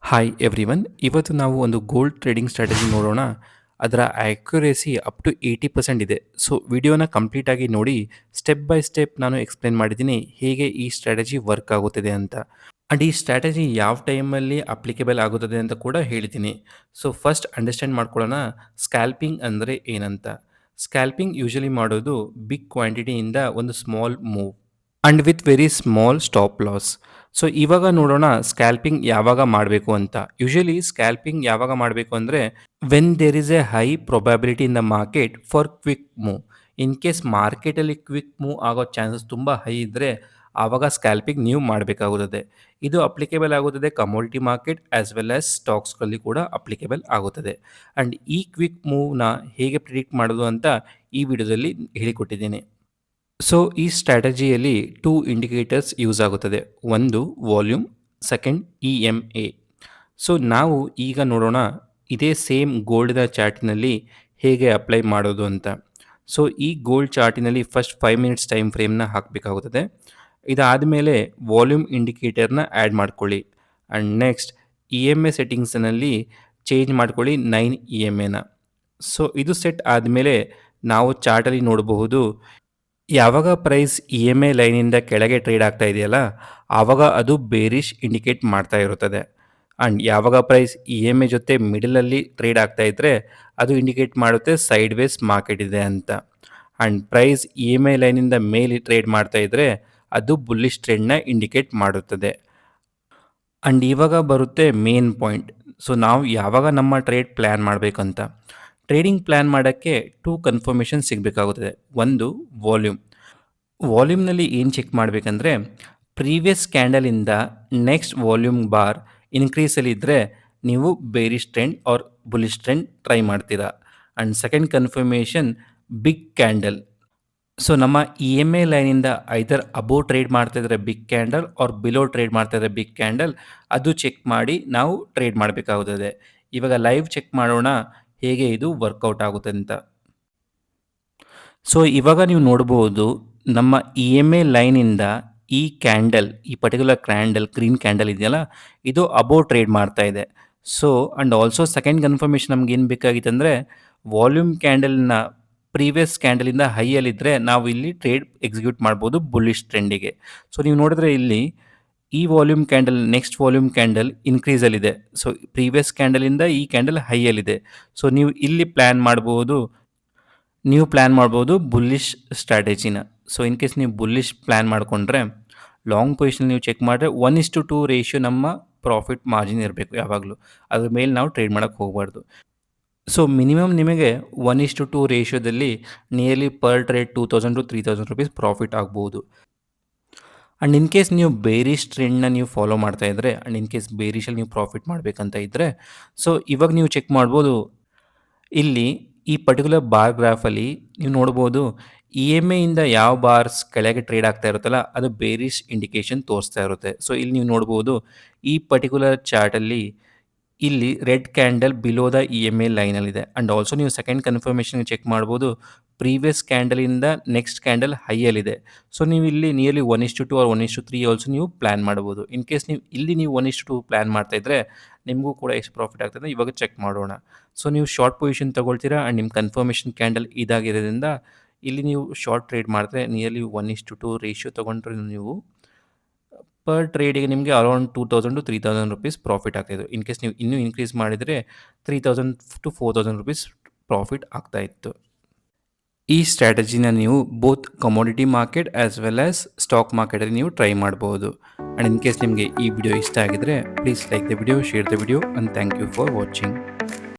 Hi everyone. ಇವತ್ತು ನಾವು ಒಂದು ಗೋಲ್ಡ್ ಟ್ರೇಡಿಂಗ್ ಸ್ಟ್ರಾಟಜಿ ನೋಡೋಣ. ಅದರ ಆ್ಯಕ್ಯುರೇಸಿ ಅಪ್ ಟು 80% ಇದೆ. ಸೊ ವಿಡಿಯೋನ ಕಂಪ್ಲೀಟಾಗಿ ನೋಡಿ. ಸ್ಟೆಪ್ ಬೈ ಸ್ಟೆಪ್ ನಾನು ಎಕ್ಸ್ಪ್ಲೇನ್ ಮಾಡಿದ್ದೀನಿ ಹೇಗೆ ಈ ಸ್ಟ್ರಾಟಜಿ ವರ್ಕ್ ಆಗುತ್ತದೆ ಅಂತ. ಆ್ಯಂಡ್ ಈ ಸ್ಟ್ರಾಟಜಿ ಯಾವ ಟೈಮಲ್ಲಿ ಅಪ್ಲಿಕೇಬಲ್ ಆಗುತ್ತದೆ ಅಂತ ಕೂಡ ಹೇಳ್ತೀನಿ. ಸೊ ಫಸ್ಟ್ ಅಂಡರ್ಸ್ಟ್ಯಾಂಡ್ ಮಾಡ್ಕೊಳ್ಳೋಣ ಸ್ಕ್ಯಾಲ್ಪಿಂಗ್ ಅಂದರೆ ಏನಂತ. ಸ್ಕ್ಯಾಲ್ಪಿಂಗ್ ಯೂಶಲಿ ಮಾಡೋದು ಬಿಗ್ ಕ್ವಾಂಟಿಟಿಯಿಂದ ಒಂದು small move and with very small stop loss. So ಇವಾಗ ನೋಡೋಣ ಸ್ಕ್ಯಾಲ್ಪಿಂಗ್ ಯಾವಾಗ ಮಾಡಬೇಕು ಅಂತ. ಯೂಶಲಿ ಸ್ಕ್ಯಾಲ್ಪಿಂಗ್ ಯಾವಾಗ ಮಾಡಬೇಕು ಅಂದರೆ when there is a high probability in the market for quick move. In case ಮಾರ್ಕೆಟಲ್ಲಿ ಕ್ವಿಕ್ ಮೂವ್ ಆಗೋ ಚಾನ್ಸಸ್ ತುಂಬ ಹೈ ಇದ್ದರೆ ಆವಾಗ ಸ್ಕ್ಯಾಲ್ಪಿಂಗ್ ನೀವು ಮಾಡಬೇಕಾಗುತ್ತದೆ. ಇದು ಅಪ್ಲಿಕೇಬಲ್ ಆಗುತ್ತದೆ commodity market as well as ಸ್ಟಾಕ್ಸ್ಗಳಲ್ಲಿ ಕೂಡ ಅಪ್ಲಿಕೇಬಲ್ ಆಗುತ್ತದೆ. ಆ್ಯಂಡ್ ಈ ಕ್ವಿಕ್ ಮೂವ್ನ ಹೇಗೆ ಪ್ರಿಡಿಕ್ಟ್ ಮಾಡೋದು ಅಂತ ಈ ವಿಡಿಯೋದಲ್ಲಿ ಹೇಳಿಕೊಟ್ಟಿದ್ದೀನಿ. ಸೊ ಈ ಸ್ಟ್ರಾಟಜಿಯಲ್ಲಿ 2 ಇಂಡಿಕೇಟರ್ಸ್ ಯೂಸ್ ಆಗುತ್ತದೆ. ಒಂದು ವಾಲ್ಯೂಮ್, ಸೆಕೆಂಡ್ EMA. ಸೊ ನಾವು ಈಗ ನೋಡೋಣ ಇದೇ ಸೇಮ್ ಗೋಲ್ಡ್‌ನ ಚಾರ್ಟಿನಲ್ಲಿ ಹೇಗೆ ಅಪ್ಲೈ ಮಾಡೋದು ಅಂತ. ಸೊ ಈ ಗೋಲ್ಡ್ ಚಾರ್ಟಿನಲ್ಲಿ ಫಸ್ಟ್ 5 ಮಿನಿಟ್ಸ್ ಟೈಮ್ ಫ್ರೇಮ್‌ನ ಹಾಕಬೇಕಾಗುತ್ತದೆ. ಇದಾದಮೇಲೆ ವಾಲ್ಯೂಮ್ ಇಂಡಿಕೇಟರ್‌ನ ಆ್ಯಡ್ ಮಾಡ್ಕೊಳ್ಳಿ. ಆ್ಯಂಡ್ ನೆಕ್ಸ್ಟ್ EMA ಸೆಟ್ಟಿಂಗ್ಸ್‌ನಲ್ಲಿ ಚೇಂಜ್ ಮಾಡ್ಕೊಳ್ಳಿ 9 EMAನ. ಸೊ ಇದು ಸೆಟ್ ಆದಮೇಲೆ ನಾವು ಚಾರ್ಟಲ್ಲಿ ನೋಡಬಹುದು ಯಾವಾಗ ಪ್ರೈಸ್ EMA ಲೈನಿಂದ ಕೆಳಗೆ ಟ್ರೇಡ್ ಆಗ್ತಾ ಇದೆಯಲ್ಲ, ಆವಾಗ ಅದು ಬೇರಿಶ್ ಇಂಡಿಕೇಟ್ ಮಾಡ್ತಾ ಇರುತ್ತದೆ. ಆ್ಯಂಡ್ ಯಾವಾಗ ಪ್ರೈಸ್ EMA ಜೊತೆ ಮಿಡಲಲ್ಲಿ ಟ್ರೇಡ್ ಆಗ್ತಾ ಇದ್ದರೆ ಅದು ಇಂಡಿಕೇಟ್ ಮಾಡುತ್ತೆ ಸೈಡ್ ವೇಸ್ ಮಾರ್ಕೆಟ್ ಇದೆ ಅಂತ. ಆ್ಯಂಡ್ ಪ್ರೈಸ್ EMA ಲೈನಿಂದ ಮೇಲೆ ಟ್ರೇಡ್ ಮಾಡ್ತಾ ಇದ್ದರೆ ಅದು ಬುಲ್ಲಿಶ್ ಟ್ರೆಂಡ್‌ನ ಇಂಡಿಕೇಟ್ ಮಾಡುತ್ತದೆ. ಆ್ಯಂಡ್ ಇವಾಗ ಬರುತ್ತೆ ಮೇನ್ ಪಾಯಿಂಟ್. ಸೊ ನಾವು ಯಾವಾಗ ನಮ್ಮ ಟ್ರೇಡ್ ಪ್ಲ್ಯಾನ್ ಮಾಡಬೇಕಂತ. ಟ್ರೇಡಿಂಗ್ ಪ್ಲ್ಯಾನ್ ಮಾಡೋಕ್ಕೆ 2 ಕನ್ಫರ್ಮೇಷನ್ ಸಿಗಬೇಕಾಗುತ್ತದೆ. ಒಂದು ವಾಲ್ಯೂಮ್. ವಾಲ್ಯೂಮ್‌ನಲ್ಲಿ ಏನು ಚೆಕ್ ಮಾಡಬೇಕಂದ್ರೆ ಪ್ರೀವಿಯಸ್ ಕ್ಯಾಂಡಲಿಂದ ನೆಕ್ಸ್ಟ್ ವಾಲ್ಯೂಮ್ ಬಾರ್ ಇನ್ಕ್ರೀಸಲ್ಲಿದ್ದರೆ ನೀವು bearish trend or bullish trend try ಮಾಡ್ತೀರಾ. And second confirmation big candle. So ನಮ್ಮ EMA ಲೈನಿಂದ ಐದರ್ ಅಬೋವ್ ಟ್ರೇಡ್ ಮಾಡ್ತಾಯಿದ್ರೆ big candle or below trade ಮಾಡ್ತಾಯಿದ್ರೆ ಬಿಗ್ ಕ್ಯಾಂಡಲ್, ಅದು ಚೆಕ್ ಮಾಡಿ ನಾವು ಟ್ರೇಡ್ ಮಾಡಬೇಕಾಗುತ್ತದೆ. ಇವಾಗ ಲೈವ್ ಚೆಕ್ ಮಾಡೋಣ ಹೇಗೆ ಇದು ವರ್ಕೌಟ್ ಆಗುತ್ತೆ ಅಂತ. ಸೊ ಇವಾಗ ನೀವು ನೋಡ್ಬೋದು ನಮ್ಮ EMA ಲೈನಿಂದ ಈ ಕ್ಯಾಂಡಲ್, ಈ ಪರ್ಟಿಕ್ಯುಲರ್ ಕ್ಯಾಂಡಲ್, ಗ್ರೀನ್ ಕ್ಯಾಂಡಲ್ ಇದೆಯಲ್ಲ, ಇದು ಅಬೋವ್ ಟ್ರೇಡ್ ಮಾಡ್ತಾ ಇದೆ. So and also second confirmation ನಮ್ಗೇನು ಬೇಕಾಗಿತ್ತಂದರೆ ವಾಲ್ಯೂಮ್ ಕ್ಯಾಂಡಲ್‌ನ ಪ್ರೀವಿಯಸ್ ಕ್ಯಾಂಡಲಿಂದ ಹೈಯಲ್ಲಿದ್ದರೆ ನಾವು ಇಲ್ಲಿ ಟ್ರೇಡ್ ಎಕ್ಸಿಕ್ಯೂಟ್ ಮಾಡ್ಬೋದು ಬುಲ್ಲಿಶ್ ಟ್ರೆಂಡಿಗೆ. ಸೊ ನೀವು ನೋಡಿದ್ರೆ ಇಲ್ಲಿ ಈ volume candle next volume candle ಇನ್ಕ್ರೀಸಲ್ಲಿದೆ. ಸೊ ಪ್ರೀವಿಯಸ್ ಕ್ಯಾಂಡಲಿಂದ ಈ ಕ್ಯಾಂಡಲ್ ಹೈಯಲ್ಲಿದೆ. ಸೊ ನೀವು ಇಲ್ಲಿ ಪ್ಲ್ಯಾನ್ ಮಾಡ್ಬೋದು ಬುಲ್ಲಿಶ್ ಸ್ಟ್ರಾಟಜಿನ. ಸೊ ಇನ್ ಕೇಸ್ ನೀವು ಬುಲ್ಲಿಶ್ ಪ್ಲ್ಯಾನ್ ಮಾಡಿಕೊಂಡ್ರೆ ಲಾಂಗ್ ಪೊಸಿಷನ್ ನೀವು ಚೆಕ್ ಮಾಡಿದ್ರೆ 1:2 ರೇಷಿಯೋ ನಮ್ಮ ಪ್ರಾಫಿಟ್ ಮಾರ್ಜಿನ್ ಇರಬೇಕು ಯಾವಾಗಲೂ. ಅದ್ರ ಮೇಲೆ ನಾವು ಟ್ರೇಡ್ ಮಾಡೋಕ್ಕೆ ಹೋಗಬಾರ್ದು. ಸೊ ಮಿನಿಮಮ್ ನಿಮಗೆ 1:2 ರೇಷಿಯೋದಲ್ಲಿ nearly per trade 2000 to 3000 rupees profit ಆಗ್ಬೋದು. ಆ್ಯಂಡ್ ಇನ್ ಕೇಸ್ ನೀವು ಬೇರಿಶ್ ಟ್ರೆಂಡ್‌ನ ನೀವು ಫಾಲೋ ಮಾಡ್ತಾ ಇದ್ದರೆ ಆ್ಯಂಡ್ ಇನ್ ಕೇಸ್ ಬೇರಿಶಲ್ಲಿ ನೀವು ಪ್ರಾಫಿಟ್ ಮಾಡಬೇಕಂತ ಇದ್ದರೆ, ಸೊ ಇವಾಗ ನೀವು ಚೆಕ್ ಮಾಡ್ಬೋದು ಇಲ್ಲಿ ಈ ಪರ್ಟಿಕ್ಯುಲರ್ ಬಾರ್ ಗ್ರಾಫಲ್ಲಿ ನೀವು ನೋಡ್ಬೋದು EMAಯಿಂದ ಯಾವ ಬಾರ್ಸ್ ಕೆಳಗೆ ಟ್ರೇಡ್ ಆಗ್ತಾ ಇರುತ್ತಲ್ಲ, ಅದು ಬೇರಿಶ್ ಇಂಡಿಕೇಷನ್ ತೋರಿಸ್ತಾ ಇರುತ್ತೆ. ಸೊ ಇಲ್ಲಿ ನೀವು ನೋಡ್ಬೋದು ಈ ಪರ್ಟಿಕ್ಯುಲರ್ ಚಾರ್ಟಲ್ಲಿ ಇಲ್ಲಿ red candle below the EMA ಲೈನಲ್ಲಿದೆ. ಆ್ಯಂಡ್ ಆಲ್ಸೋ ನೀವು ಸೆಕೆಂಡ್ ಕನ್ಫರ್ಮೇಷನ್ ಚೆಕ್ ಮಾಡ್ಬೋದು ಪ್ರೀವಿಯಸ್ ಕ್ಯಾಂಡಲಿಂದ ನೆಕ್ಸ್ಟ್ ಕ್ಯಾಂಡಲ್ ಹೈಯಲ್ಲಿದೆ. ಸೊ ನೀವು ಇಲ್ಲಿ ನಿಯರ್ಲಿ 1:2 ಆರ್ 1:3 ಆಲ್ಸೋ ನೀವು ಪ್ಲ್ಯಾನ್ ಮಾಡ್ಬೋದು. ಇನ್ ಕೇಸ್ ನೀವು 1:2 ಪ್ಲ್ಯಾನ್ ಮಾಡ್ತಾಯಿದ್ರೆ ನಿಮಗೂ ಕೂಡ ಎಷ್ಟು ಪ್ರಾಫಿಟ್ ಆಗ್ತದೆ ಇವಾಗ ಚೆಕ್ ಮಾಡೋಣ. ಸೊ ನೀವು ಶಾರ್ಟ್ ಪೊಸಿಷನ್ ತೊಗೊಳ್ತೀರಾ ಆ್ಯಂಡ್ ನಿಮ್ಮ ಕನ್ಫರ್ಮೇಷನ್ ಕ್ಯಾಂಡಲ್ ಇದಾಗಿರೋದ್ರಿಂದ ಇಲ್ಲಿ ನೀವು ಶಾರ್ಟ್ ಟ್ರೇಡ್ ಮಾಡಿದ್ರೆ ನಿಯರ್ಲಿ 1:2 ರೇಷಿಯೋ ತೊಗೊಂಡ್ರೆ ನೀವು ಪರ್ ಟ್ರೇಡಿಗೆ ನಿಮಗೆ ಅರೌಂಡ್ 2000 ಟು 3000 ರೂಪೀಸ್ ಪ್ರಾಫಿಟ್ ಆಗ್ತಾಯಿತ್ತು. ಇನ್ ಕೇಸ್ ನೀವು ಇನ್ನೂ ಇನ್ಕ್ರೀಸ್ ಮಾಡಿದರೆ 3000 ಟು 4000 ರೂಪೀಸ್ ಪ್ರಾಫಿಟ್ ಆಗ್ತಾಯಿತ್ತು. ಈ ಸ್ಟ್ರಾಟಜಿನ ನೀವು both commodity market as well as stock ಮಾರ್ಕೆಟಲ್ಲಿ ನೀವು ಟ್ರೈ ಮಾಡ್ಬೋದು. ಆ್ಯಂಡ್ ಇನ್ ಕೇಸ್ ನಿಮಗೆ ಈ ವಿಡಿಯೋ ಇಷ್ಟ ಆಗಿದರೆ please like the video, share the video and thank you for watching.